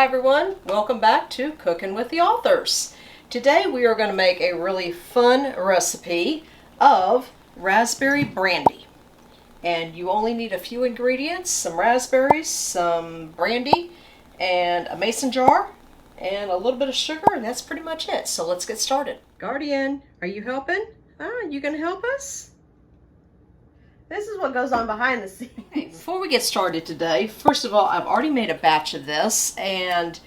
Hi everyone, welcome back to Cooking with the Authors. Today we are going to make a really fun recipe of raspberry brandy. And you only need a few ingredients, some raspberries, some brandy, and a mason jar, and a little bit of sugar, and that's pretty much it. So let's get started. Guardian, are you helping? You going to help us? This is what goes on behind the scenes. Okay, before we get started today, first of all, I've already made a batch of this, and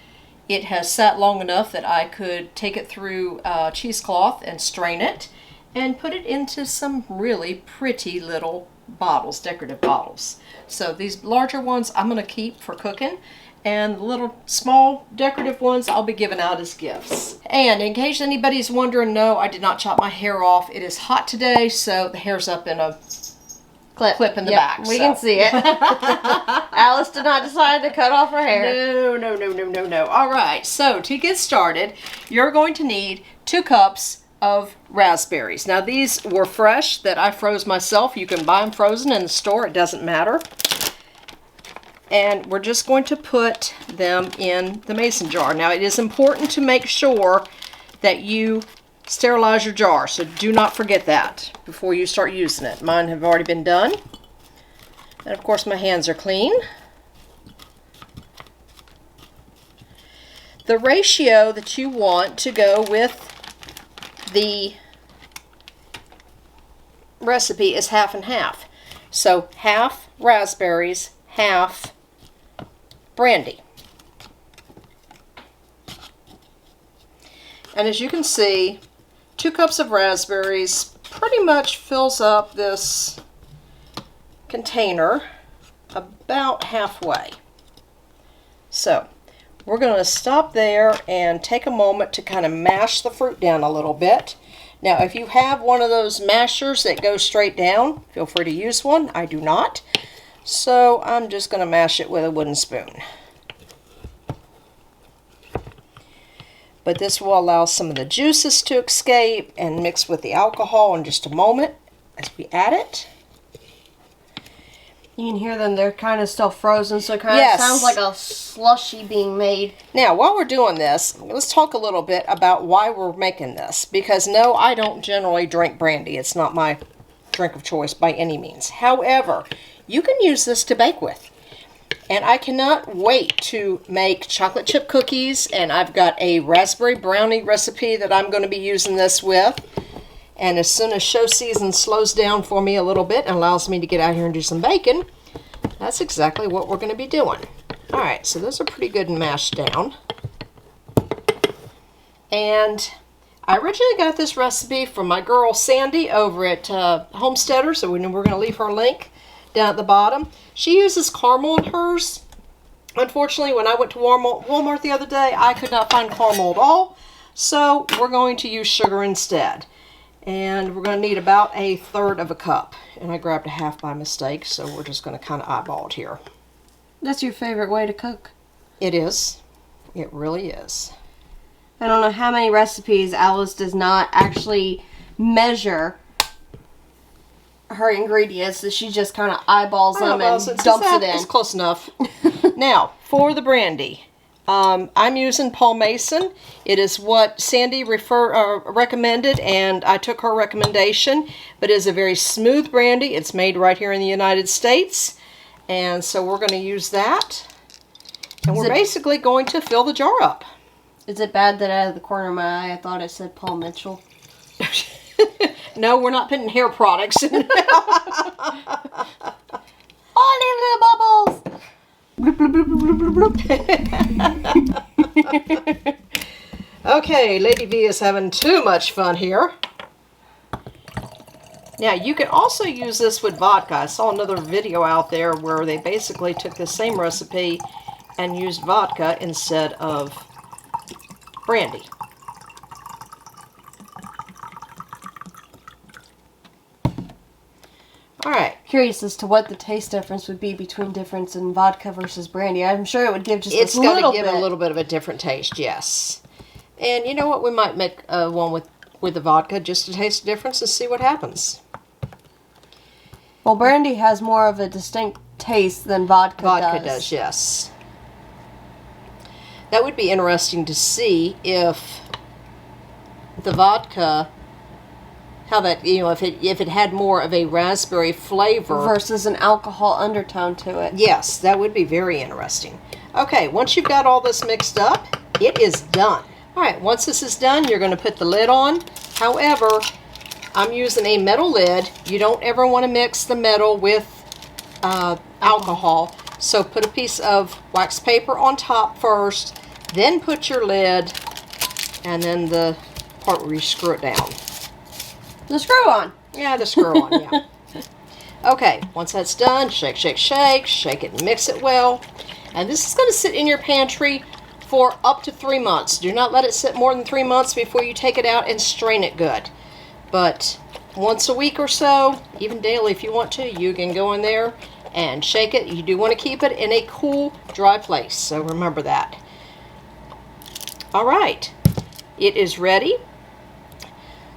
it has sat long enough that I could take it through cheesecloth and strain it and put it into some really pretty little bottles, decorative bottles. So these larger ones I'm going to keep for cooking, and the little small decorative ones I'll be giving out as gifts. And in case anybody's wondering, no, I did not chop my hair off. It is hot today, so the hair's up in a clip in the back. We can see it. Alice did not decide to cut off her hair. No. All right, so to get started, you're going to need 2 cups of raspberries. Now these were fresh that I froze myself. You can buy them frozen in the store, it doesn't matter. And we're just going to put them in the mason jar. Now it is important to make sure that you sterilize your jar, so do not forget that before you start using it. Mine have already been done, and of course my hands are clean. The ratio that you want to go with the recipe is half and half. So half raspberries, half brandy. And as you can see, 2 cups of raspberries pretty much fills up this container about halfway. So we're going to stop there and take a moment to kind of mash the fruit down a little bit. Now if you have one of those mashers that goes straight down, feel free to use one. I do not. So I'm just going to mash it with a wooden spoon. But this will allow some of the juices to escape and mix with the alcohol in just a moment as we add it. You can hear them, they're kind of still frozen, so it kind of sounds like a slushy being made. Now, while we're doing this, let's talk a little bit about why we're making this. Because no, I don't generally drink brandy. It's not my drink of choice by any means. However, you can use this to bake with. And I cannot wait to make chocolate chip cookies, and I've got a raspberry brownie recipe that I'm going to be using this with. And as soon as show season slows down for me a little bit and allows me to get out here and do some baking, that's exactly what we're going to be doing. Alright, so those are pretty good and mashed down. And I originally got this recipe from my girl Sandi over at Homesteader, so we're going to leave her link down at the bottom. She uses caramel in hers. Unfortunately, when I went to Walmart the other day, I could not find caramel at all. So we're going to use sugar instead. And we're going to need about 1/3 cup. And I grabbed a half by mistake, so we're just going to kind of eyeball it here. That's your favorite way to cook? It is. It really is. I don't know how many recipes Alice does not actually measure her ingredients, that she just kind of eyeballs them and dumps it in. It's close enough. Now, for the brandy, I'm using Paul Mason. It is what Sandi recommended, and I took her recommendation. But it is a very smooth brandy. It's made right here in the United States, and so we're going to use that. And we're basically going to fill the jar up. Is it bad that out of the corner of my eye I thought it said Paul Mitchell? No, we're not putting hair products in. Oh, little bubbles! Bloop, bloop, bloop, bloop, bloop, bloop. Okay, Lady V is having too much fun here. Now, you can also use this with vodka. I saw another video out there where they basically took the same recipe and used vodka instead of brandy. Alright. Curious as to what the taste difference would be between difference in vodka versus brandy. I'm sure it would give just it's a little bit. It's going to give a little bit of a different taste, yes. And you know what? We might make one with the vodka just to taste the difference and see what happens. Well, brandy has more of a distinct taste than vodka does. Vodka does, yes. That would be interesting to see if the vodka, how that, you know, if it had more of a raspberry flavor versus an alcohol undertone to it. Yes, that would be very interesting. Okay, once you've got all this mixed up, it is done. All right, once this is done, you're going to put the lid on. However, I'm using a metal lid. You don't ever want to mix the metal with alcohol. So put a piece of wax paper on top first, then put your lid, and then the part where you screw it down. The screw on. Yeah, the screw on, yeah. Okay, once that's done, shake, shake, shake, shake it and mix it well. And this is going to sit in your pantry for up to 3 months. Do not let it sit more than 3 months before you take it out and strain it good. But once a week or so, even daily if you want to, you can go in there and shake it. You do want to keep it in a cool, dry place, so remember that. All right, it is ready.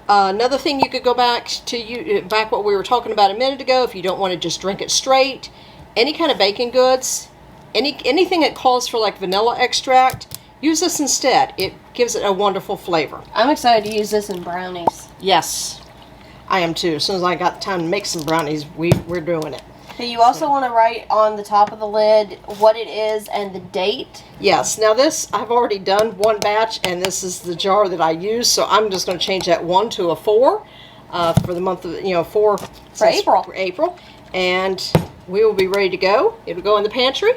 Another thing you could go back to, back what we were talking about a minute ago, if you don't want to just drink it straight, any kind of baking goods, anything that calls for like vanilla extract, use this instead. It gives it a wonderful flavor. I'm excited to use this in brownies. Yes, I am too. As soon as I got time to make some brownies, we're doing it. You also want to write on the top of the lid what it is and the date. Yes. Now this, I've already done one batch, and this is the jar that I use, so I'm just going to change that 1 to a 4 for the month of, 4 for April. For April, and we will be ready to go. It'll go in the pantry,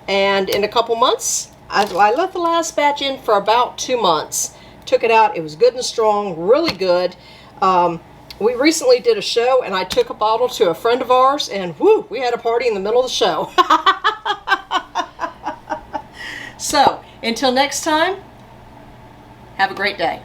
and in a couple months, I left the last batch in for about 2 months. Took it out. It was good and strong, really good. We recently did a show, and I took a bottle to a friend of ours, and whoo, we had a party in the middle of the show. So, until next time, have a great day.